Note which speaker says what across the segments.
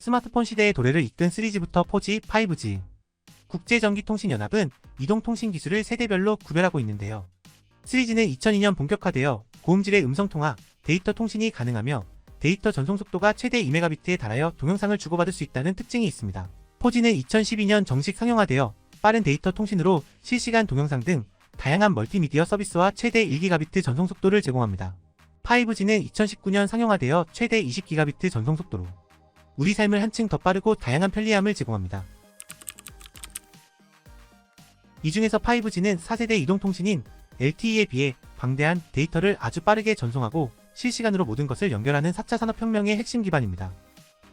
Speaker 1: 스마트폰 시대의 도래를 이끈 3G부터 4G, 5G. 국제전기통신연합은 이동통신 기술을 세대별로 구별하고 있는데요. 3G는 2002년 본격화되어 고음질의 음성통화, 데이터 통신이 가능하며 데이터 전송 속도가 최대 2Mb에 달하여 동영상을 주고받을 수 있다는 특징이 있습니다. 4G는 2012년 정식 상용화되어 빠른 데이터 통신으로 실시간 동영상 등 다양한 멀티미디어 서비스와 최대 1GB 전송 속도를 제공합니다. 5G는 2019년 상용화되어 최대 20GB 전송 속도로 우리 삶을 한층 더 빠르고 다양한 편리함을 제공합니다. 이 중에서 5G는 4세대 이동통신인 LTE에 비해 방대한 데이터를 아주 빠르게 전송하고 실시간으로 모든 것을 연결하는 4차 산업혁명의 핵심 기반입니다.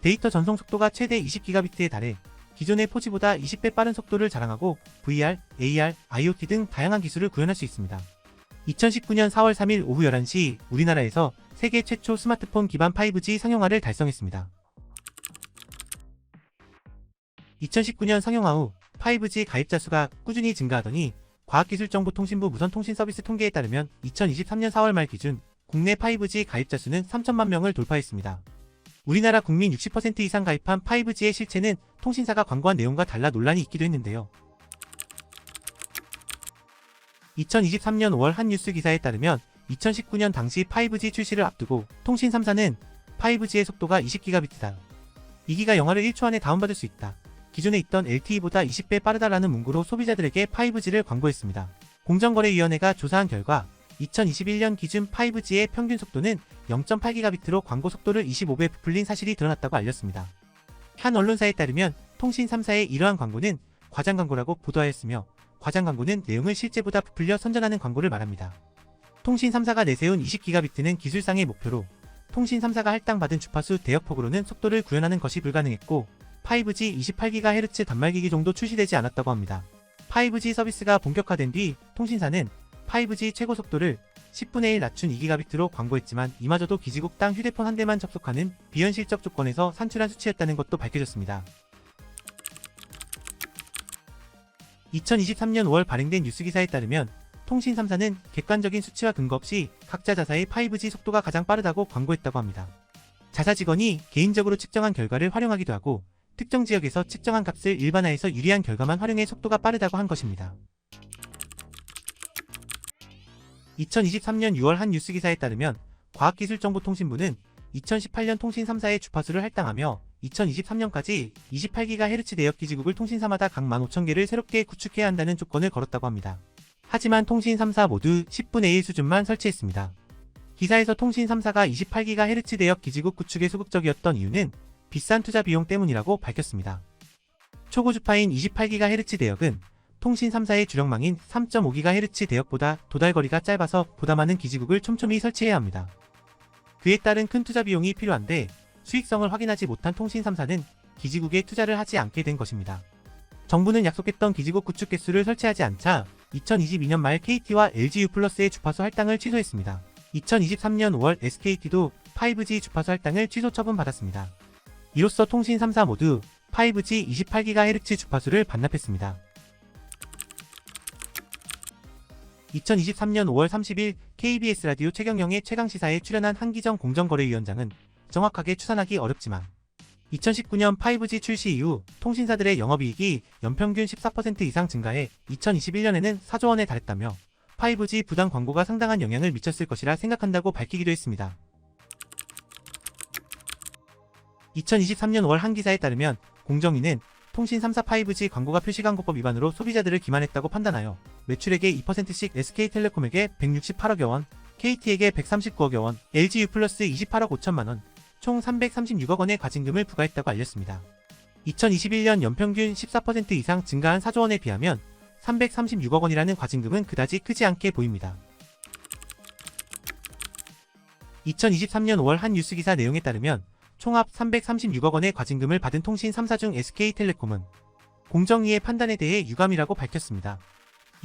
Speaker 1: 데이터 전송 속도가 최대 20GB에 달해 기존의 4G보다 20배 빠른 속도를 자랑하고 VR, AR, IoT 등 다양한 기술을 구현할 수 있습니다. 2019년 4월 3일 오후 11시 우리나라에서 세계 최초 스마트폰 기반 5G 상용화를 달성했습니다. 2019년 상용화 후 5G 가입자 수가 꾸준히 증가하더니 과학기술정보통신부 무선통신서비스 통계에 따르면 2023년 4월 말 기준 국내 5G 가입자 수는 3천만 명을 돌파했습니다. 우리나라 국민 60% 이상 가입한 5G의 실체는 통신사가 광고한 내용과 달라 논란이 있기도 했는데요. 2023년 5월 한 뉴스 기사에 따르면 2019년 당시 5G 출시를 앞두고 통신 3사는 5G의 속도가 20GB다. 2기가 영화를 1초 안에 다운받을 수 있다. 기존에 있던 LTE보다 20배 빠르다라는 문구로 소비자들에게 5G를 광고했습니다. 공정거래위원회가 조사한 결과 2021년 기준 5G의 평균 속도는 0.8GB로 광고 속도를 25배 부풀린 사실이 드러났다고 알렸습니다. 한 언론사에 따르면 통신 3사의 이러한 광고는 과장 광고라고 보도하였으며 과장 광고는 내용을 실제보다 부풀려 선전하는 광고를 말합니다. 통신 3사가 내세운 20GB는 기술상의 목표로 통신 3사가 할당받은 주파수 대역폭으로는 속도를 구현하는 것이 불가능했고 5G 28GHz 단말기기 정도 출시되지 않았다고 합니다. 5G 서비스가 본격화된 뒤 통신사는 5G 최고 속도를 10분의 1 낮춘 2GB로 광고했지만 이마저도 기지국당 휴대폰 한 대만 접속하는 비현실적 조건에서 산출한 수치였다는 것도 밝혀졌습니다. 2023년 5월 발행된 뉴스기사에 따르면 통신 3사는 객관적인 수치와 근거 없이 각자 자사의 5G 속도가 가장 빠르다고 광고했다고 합니다. 자사 직원이 개인적으로 측정한 결과를 활용하기도 하고 특정 지역에서 측정한 값을 일반화해서 유리한 결과만 활용해 속도가 빠르다고 한 것입니다. 2023년 6월 한 뉴스기사에 따르면 과학기술정보통신부는 2018년 통신 3사의 주파수를 할당하며 2023년까지 28GHz 대역 기지국을 통신사마다 각 15,000개를 새롭게 구축해야 한다는 조건을 걸었다고 합니다. 하지만 통신 3사 모두 10분의 1 수준만 설치했습니다. 기사에서 통신 3사가 28GHz 대역 기지국 구축에 소극적이었던 이유는 비싼 투자 비용 때문이라고 밝혔습니다. 초고주파인 28GHz 대역은 통신 3사의 주력망인 3.5GHz 대역보다 도달거리가 짧아서 보다 많은 기지국을 촘촘히 설치해야 합니다. 그에 따른 큰 투자 비용이 필요한데 수익성을 확인하지 못한 통신 3사는 기지국에 투자를 하지 않게 된 것입니다. 정부는 약속했던 기지국 구축 개수를 설치하지 않자 2022년 말 KT와 LGU+의 주파수 할당을 취소했습니다. 2023년 5월 SKT도 5G 주파수 할당을 취소 처분받았습니다. 이로써 통신 3사 모두 5G 28GHz 주파수를 반납했습니다. 2023년 5월 30일 KBS 라디오 최경영의 최강시사에 출연한 한기정 공정거래위원장은 정확하게 추산하기 어렵지만 2019년 5G 출시 이후 통신사들의 영업이익이 연평균 14% 이상 증가해 2021년에는 4조 원에 달했다며 5G 부당 광고가 상당한 영향을 미쳤을 것이라 생각한다고 밝히기도 했습니다. 2023년 5월 한 기사에 따르면 공정위는 통신 3사 5G 광고가 표시광고법 위반으로 소비자들을 기만했다고 판단하여 매출액의 2%씩 SK텔레콤에게 168억여 원, KT에게 139억여 원, LGU+ 28억 5천만 원, 총 336억 원의 과징금을 부과했다고 알렸습니다. 2021년 연평균 14% 이상 증가한 4조 원에 비하면 336억 원이라는 과징금은 그다지 크지 않게 보입니다. 2023년 5월 한 뉴스기사 내용에 따르면 총합 336억 원의 과징금을 받은 통신 3사 중 SK텔레콤은 공정위의 판단에 대해 유감이라고 밝혔습니다.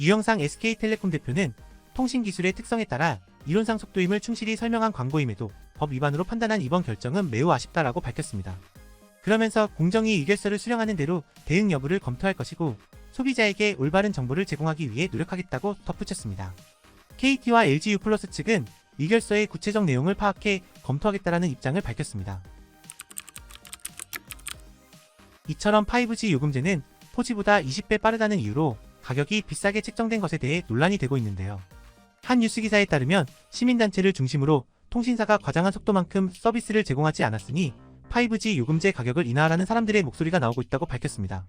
Speaker 1: 유영상 SK텔레콤 대표는 통신기술의 특성에 따라 이론상 속도임을 충실히 설명한 광고임에도 법 위반으로 판단한 이번 결정은 매우 아쉽다라고 밝혔습니다. 그러면서 공정위 의결서를 수령하는 대로 대응 여부를 검토할 것이고 소비자에게 올바른 정보를 제공하기 위해 노력하겠다고 덧붙였습니다. KT와 LGU+ 측은 의결서의 구체적 내용을 파악해 검토하겠다라는 입장을 밝혔습니다. 이처럼 5G 요금제는 4G보다 20배 빠르다는 이유로 가격이 비싸게 책정된 것에 대해 논란이 되고 있는데요. 한 뉴스 기사에 따르면 시민단체를 중심으로 통신사가 과장한 속도만큼 서비스를 제공하지 않았으니 5G 요금제 가격을 인하하라는 사람들의 목소리가 나오고 있다고 밝혔습니다.